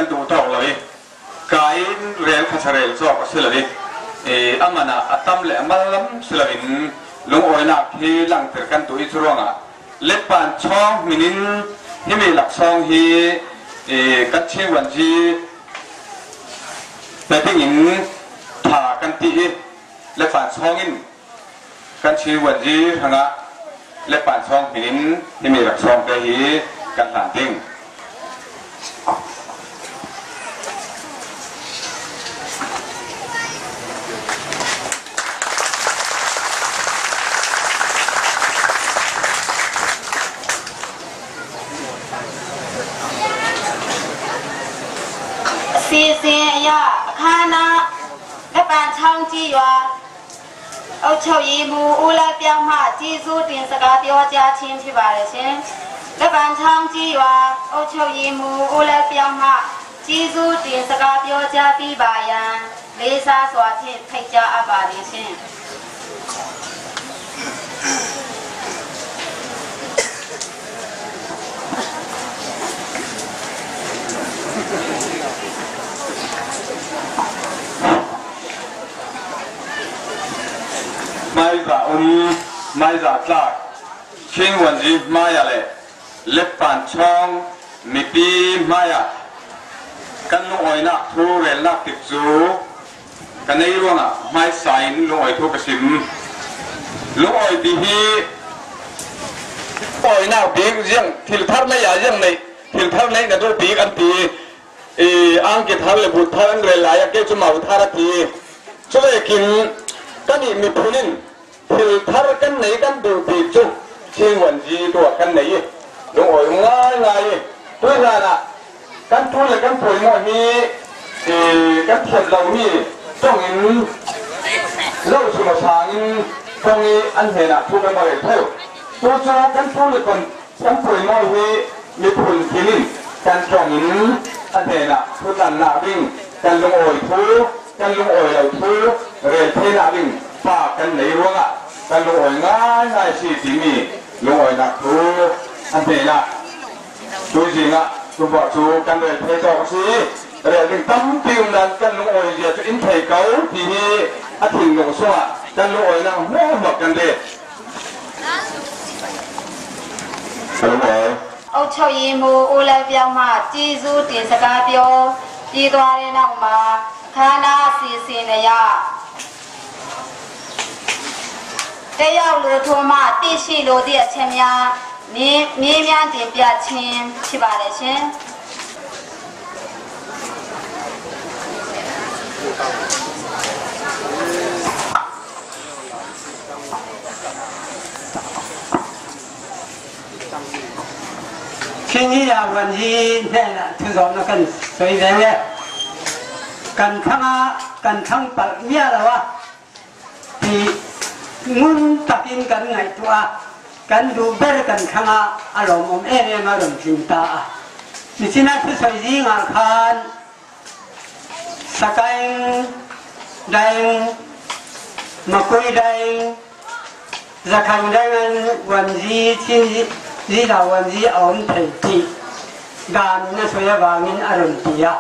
กันดูตอกเลยกายเรียนขัดเรลจอกสิเลยอามานะตั้มเล่มาล้ำสิเลยลงอ้อยนักที่หลังเกิดกันตัวอิจฉาอ่ะเล็บปานช่องมินินที่มีหลักช่องที่กันเชื่อวันที่แต่ที่หญิงถ่ากันตีเล็บปานช่องอินกันเชื่อวันที่ทางะเล็บปานช่องมินินที่มีหลักช่องแต่ที่กันหลานติ้งซีซียาคานาและปานช่างจีวาเอาเฉยมูอุลาเปียมาจีซูตินสกาเปียวจาชินที่บาร์เชนและปานช่างจีวาเอาเฉยมูอุลาเปียมาจีซูตินสกาเปียวจาปีบายันเลซาสวาเทไทจาอาบาร์เชนไม่จะไม่จะกล้าเช่นวันที่ไม่อะไรเล็บปานช่องมีปีไม่อะกันลงอ้อยนักทูเรลนักติดจูกันในร่วงอ่ะไม่ใส่ลงอ้อยทุกสิมลงอ้อยดีฮีอ้อยนักปีกยังทิลทัศน์ไม่อยากยังในทิลทัศน์ในกันตัวปีกันปีอังกฤษทัศน์เลยบุตรทัศน์เลยหลายอย่างเกี่ยวกับมาอุทารทีช่วยกินกันนี่มีพูนินทิลทัศน์กันไหนกันดูปีจุเช่นวันจีตัวกันไหนลงอ้อยง่ายด้วยกันอ่ะกันทุนเลยกันป่วยหมดมีกันเทียนเรามีต้องอินเล่าสุมาชาอินต้องอินอันเห็นอ่ะทุกคนมาเลยเท่าตัวจูกันทุนเลยกันป่วยหมดมีผลที่นี่กันจองอินอันเห็นอ่ะทุกคนหน้าวิ่งกันลงอ้อยทูกันลงอ้อยเราทูเรียนเทหน้าวิ่งปากกันไหนร่วงอ่ะกันลงอ้อยง่ายสิที่มีลงอ้อยหนักทูอันเห็นอ่ะดูจริงอ่ะตัวบอกจูกันเลยเทจอกสิเรื่องหนึ่งตั้มติวนั้นกันลงอ้อยเดียจะอินเทเกาที่นี่อาทิตย์หนึ่งส่วนกันลงอ้อยนั่งหัวบอกกันเลยฮัลโหลเอาเฉยมูอุลาเปียมาจีซูตินสกาเปียวจีตัวเรนักมาคานาซีซีเนียเตียวลูทูมาติชิโลเดียเชมียมีเมียนติเปียชินชิบาเลชินที่นี่วันที่เนี่ยนะทุกคนกันสวยเลยกันทั้งปักเนี่ยแล้ววะที่งุนตักินกันไงตัวกันดูเบอร์กันทั้งอารมณ์เรื่องอารมณ์จินตาดิฉันน่ะทุกสวยจริงอ่ะคันสกายได้มาคุยได้จะคันได้วันที่ที่เราวันที่เอาเถิดที่การนั่นสวยวางินอารมณ์ที่อะ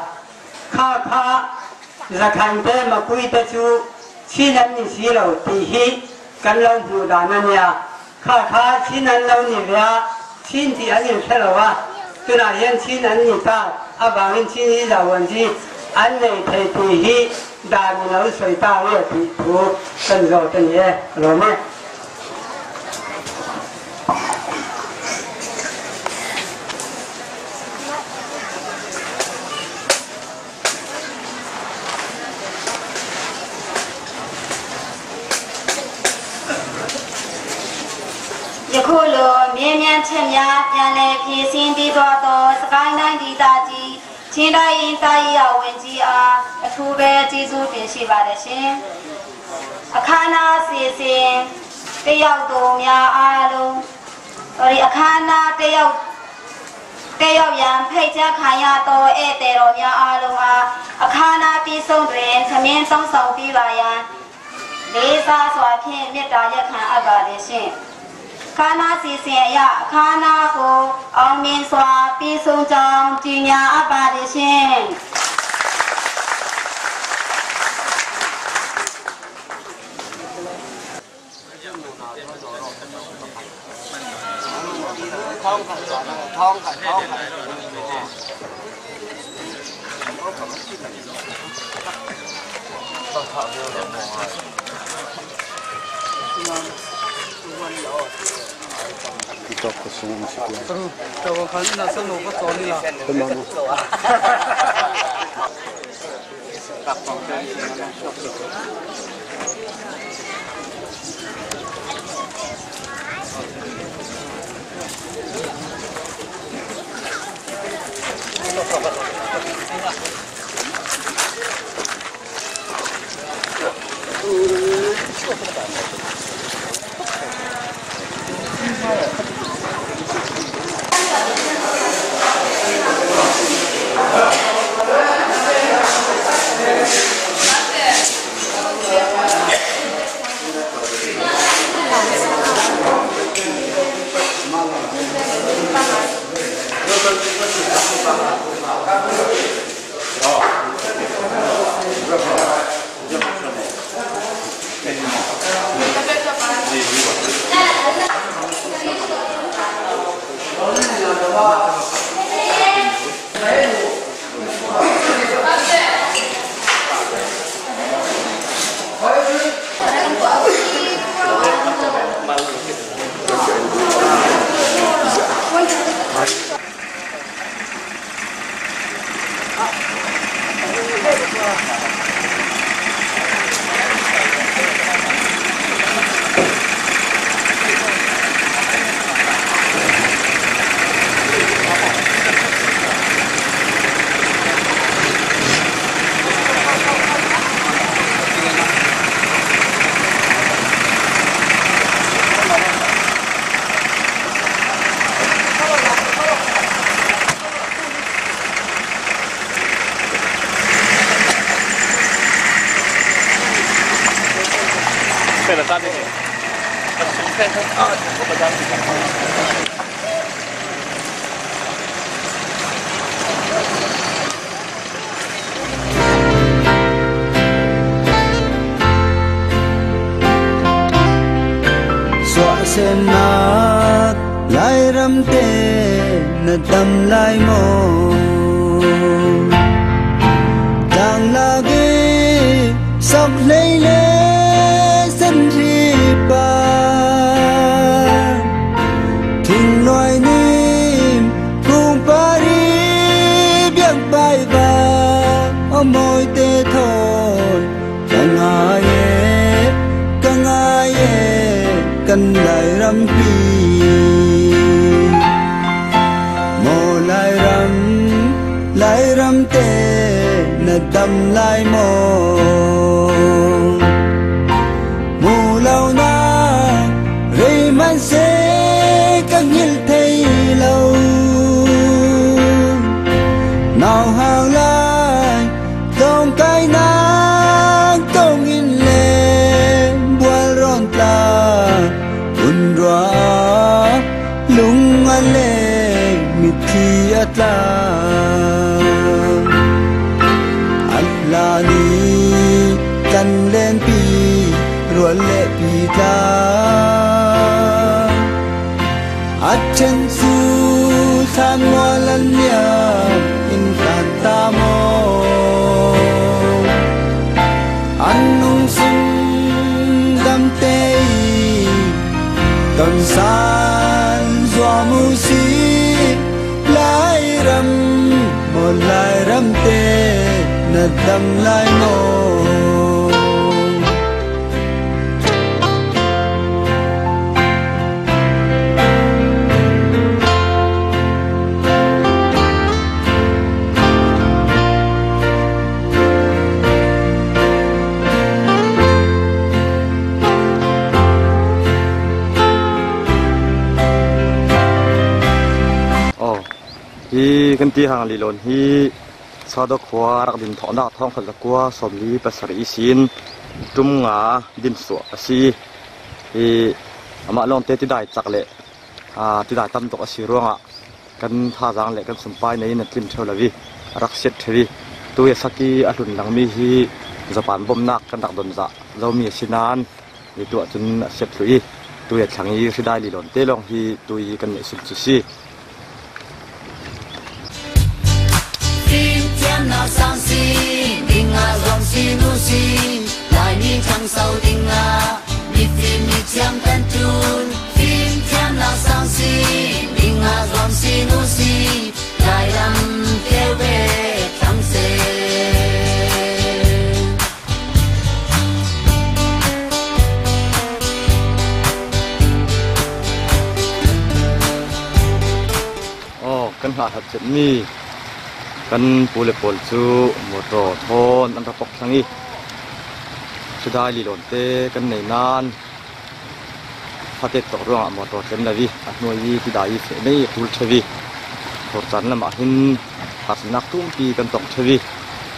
ข้าจะคันเต้มาคุยแต่ชูที่นั่นนี่สิเราที่กันเราดูดานันเนี่ยข้าที่นั่นเราเนี่ยที่ที่อันนี้ใช่หรอวะตัวนั้นยังที่นั่นนี่ตาอาบางินที่นี่เราวันที่อันนี้เถิดที่ดานันเราสวยตาเรียกที่ถูกกันเราตัวนี้รู้ไหมยาคูโลเมียนเชมยาเปียนเลพีซินดีตัวโตสกายไนดีตาจีชินได้ยินตายยาเวนจีอาทูเบจีซูติชิบาเดชินอาคานาซีซินเตียวตัวเมียอาลุอาคานาเตียวยันเพจขายาโตเอเตโรเมียอาลุอาคานาปีส่งเรียนขมิ้นต้องส่งปีบายันเลซาสวาเพียนเมตตายขันอาบาเดชินข Khana si sen ya khana ko ông min xóa pi sung trong chi nhà ba de shin Kita kesung sikit. Terus, kalau kalian nak seno kau cari lah. Teman. Sen nát lai ram te na dam lai mo dang lagi sak lei le sen ri pa thing noi nim kung pari biak bai ba amoi te thoi kangaye kan lai ram pi mo lai ram te na dam lai mo mu lao na rei man se các nhil thei lâu nào hàng lai tông cái nang tông in le bual ron ta lung ale mithi atla alani kan len pi rual le pi ta achen su san walan ya in ta mo annung sim dam te con san doa mu si lai ram mo lai ram te na dam lai mo hi kan ti hang li lon hi sada khwa rak din thona thong khala kwa somli pasari sin tum nga din so asi hi ama long te ti dai chak le ti dai tam tok asironga kan tha jang le kan sumpai nei na tlim tholawi rak set thri tu ya saki alun lang mi hi japan bom nak kan dak don za lo mi sinan ni tu chun set thui tu ya thangi ridai li lon te long hi tu yi kan ne sum chu si phim tiêm nào sang si ding a zom si nu si lai ni chang sau ding a mi phim mi tiêm tan chun phim tiêm nào sang si ding a zom si nu si lai ram kêu về thăng se kan ha hat chet ni kan pule pol chu moto thon an ra pok thangi chudai li lon te kan nei nan phate to ro moto chen lawi a noi yi ti dai fe nei tul thawi thor chan lama hin hasnak tum pi kan tok thawi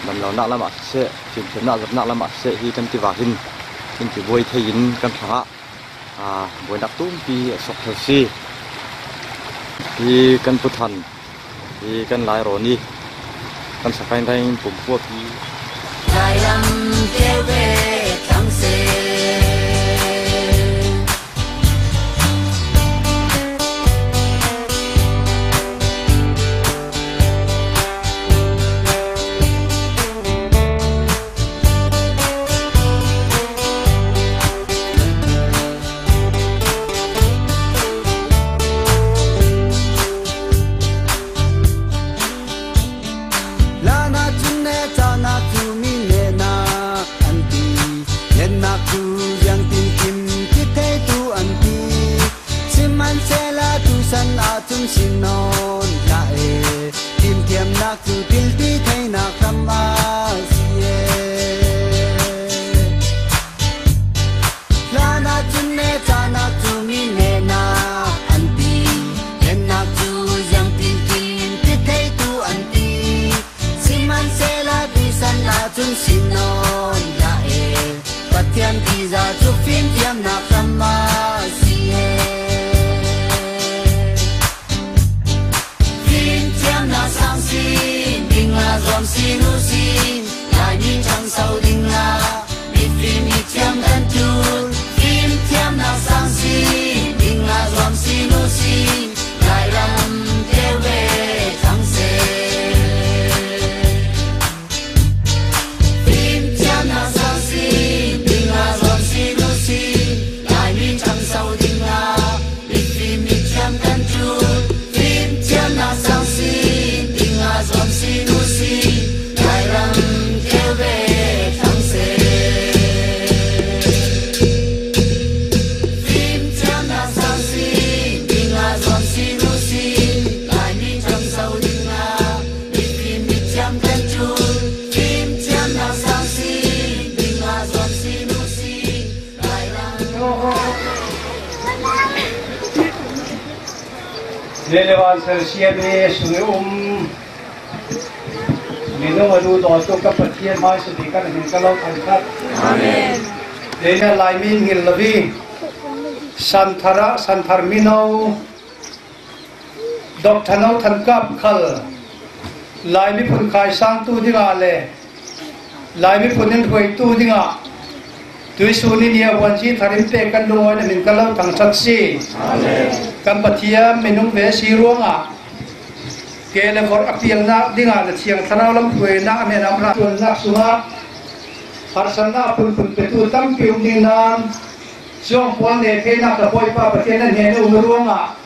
nam lo na lama se chin chen na na lama se hi kan ti wa hin ti boi thein kan tha boi nak tum pi sok thasi thì cần tu thần thì cần lái rồi đi cần sẽ phải thành bổn phúc thì lai ram kêu về thăng se xin non lại tìm kiếm nạc tu til ti thấy nạc khăm Asia la na chun ne cha na tu mi ne na anti yen nạc tu yang tin tin ti thấy tu anti siman se la tu san na chun xin non lại bắt thiên ti ra tu phim tiêm nạc khăm Asia sang xin ding a zom si nu si lai ni chang sau ding a mi phim mi tiêm tan chun phim tiêm na sang xin ding a zom si nu si lai ram kêu về thăng se phim tiêm na sang xin ding a zom si nu si lai ni chang sau ding a mi phim mi tiêm tan chun phim tiêm na sang xin zom si nu si lai ram kêu về thăng se phim tiêm na sang si ding a zom si nu si lai ni chang sau ding a mi phim mi tiêm tan chun phim tiêm na sang si ding a zom si nu si lai ram Lelewan sersiame sunu minung adu dosto ka pathian mai su dikan hin kalau thankat amen lena laimin ngil lavi santhar minau dok thanau thankap khal laimi phun khai sang tu dinga le laimi phunin hoi tu dinga tui suni nia wanji tharim pe kan lungoi na min kalau thangsak si amen kam pathian minung ve si ruanga kele vor apiang na dinga na chiang thanau lam pui na me nam ra tun na sunga harsana pun petu tam piung ni nam siong pon ne the na ka poi pa pathian na ne nu ruanga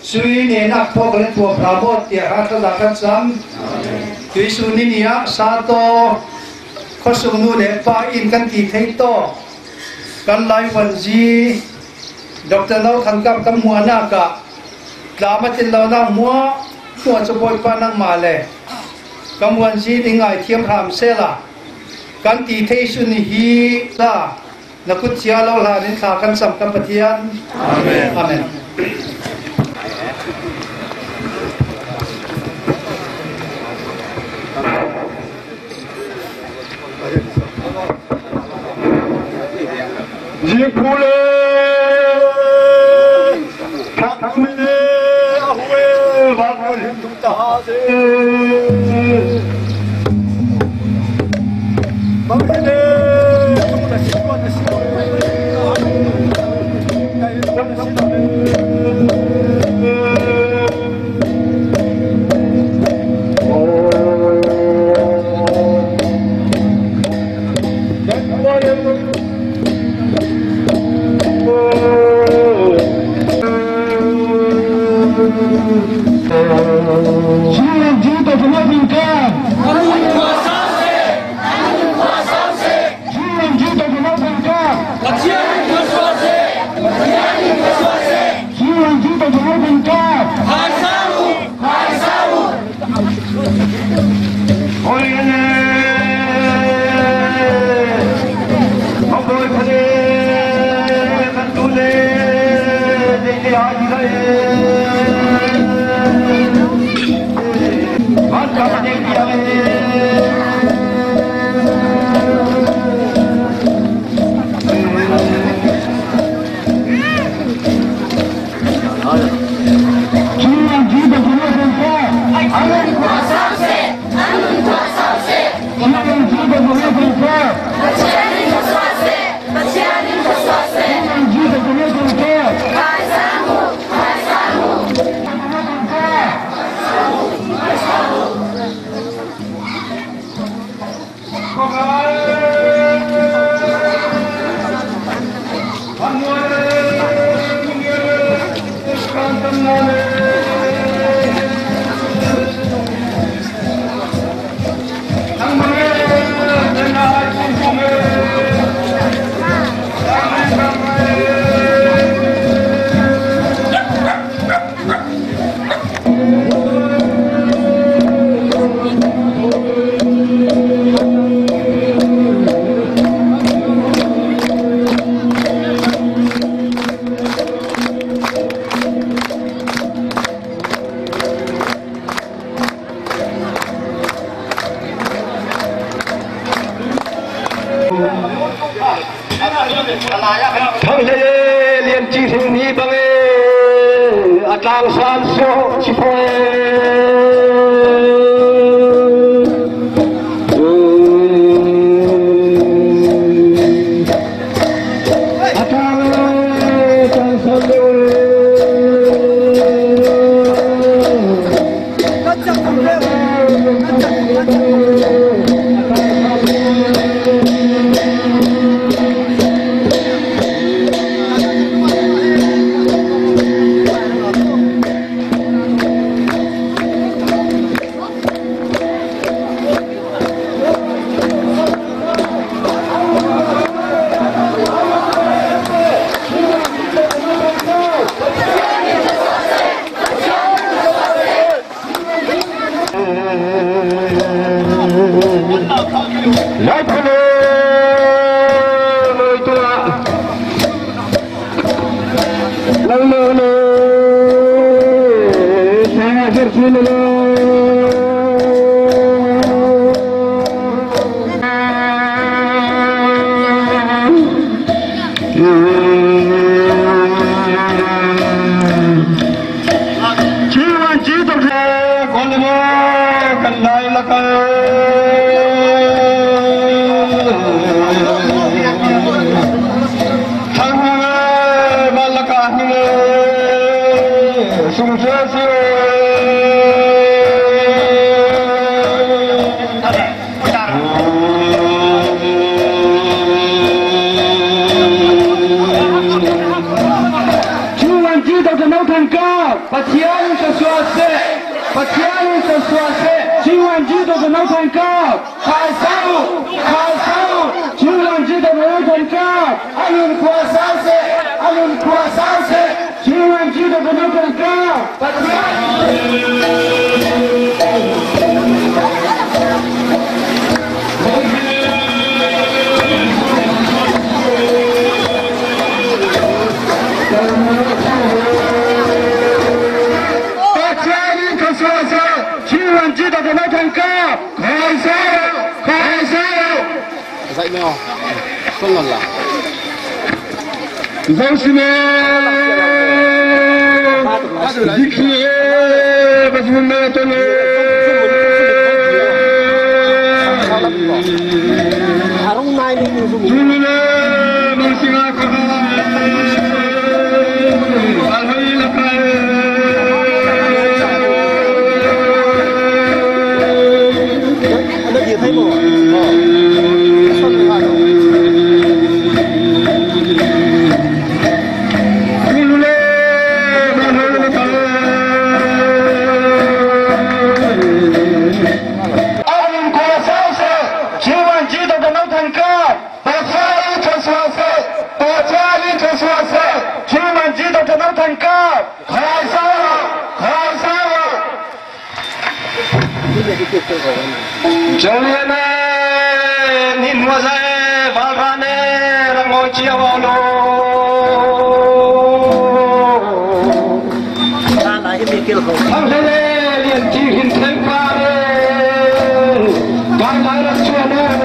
sui ne na phok le tu prabot ti ha ta la kan sam amen tui suni nia sa to khosung nu ne pa in kan ti thei to kan lai wan ji dr nau thangkap kam muana ka lama tin lo na muaตัวจะบอยปานังมาเลยกำวันจีดิงไอเทียมหามเซล่ะกันตีเทสุนิฮีล่ะนักกุศลเราหลานินขากันสัมกัมปะเทียนอาเมนอาเมน Jipule Jolene ninwaze valrane rangochi avalo Hamlele lianti hinten pare Gandai rachwana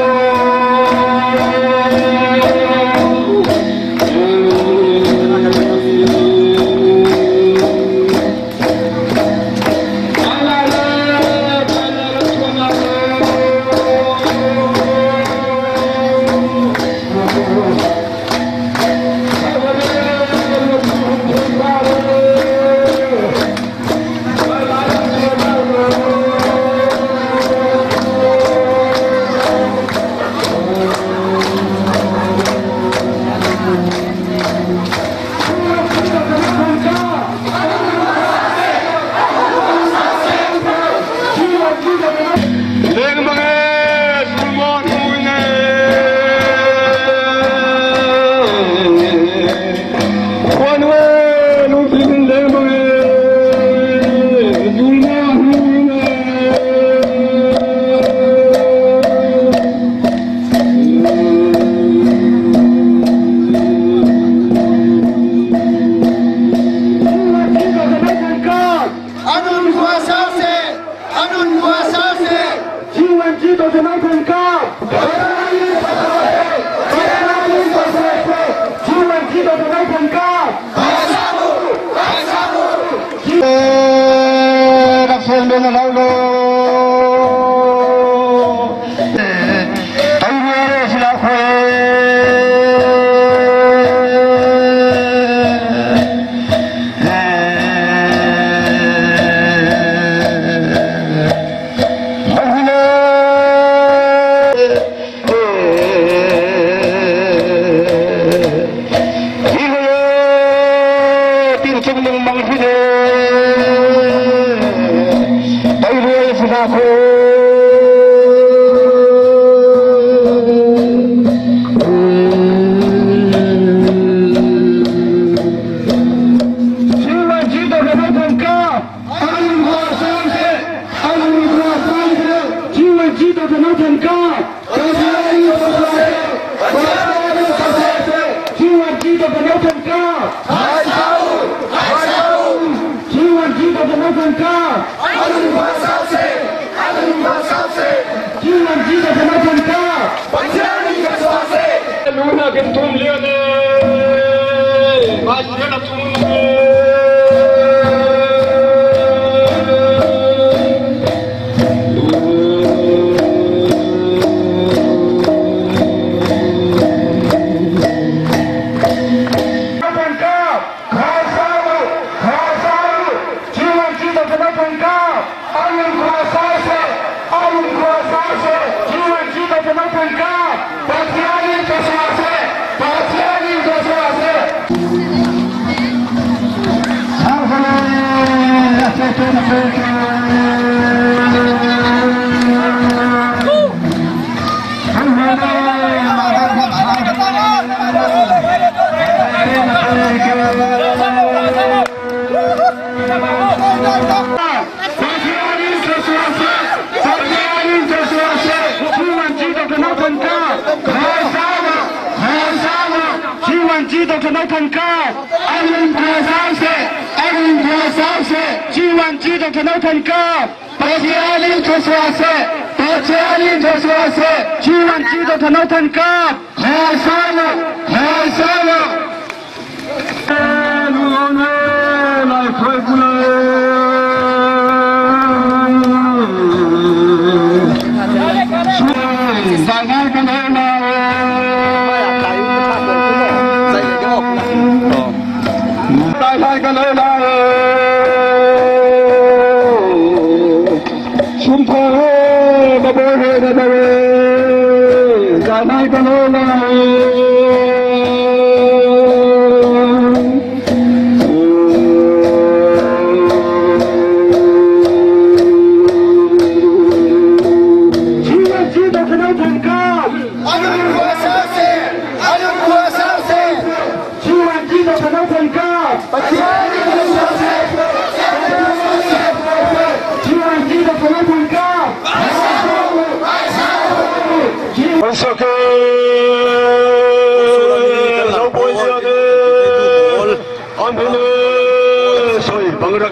Paciente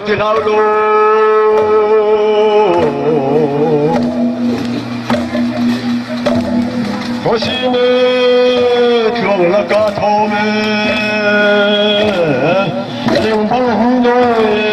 ti lao lo có gì mê thường là cả thô mê nhưng vẫn không nói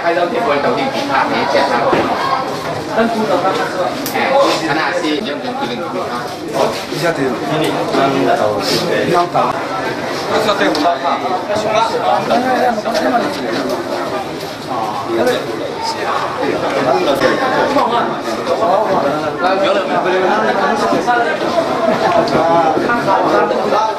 Hãy subscribe cho kênh Ghiền Mì Gõ để không bỏ lỡ những video hấp dẫn.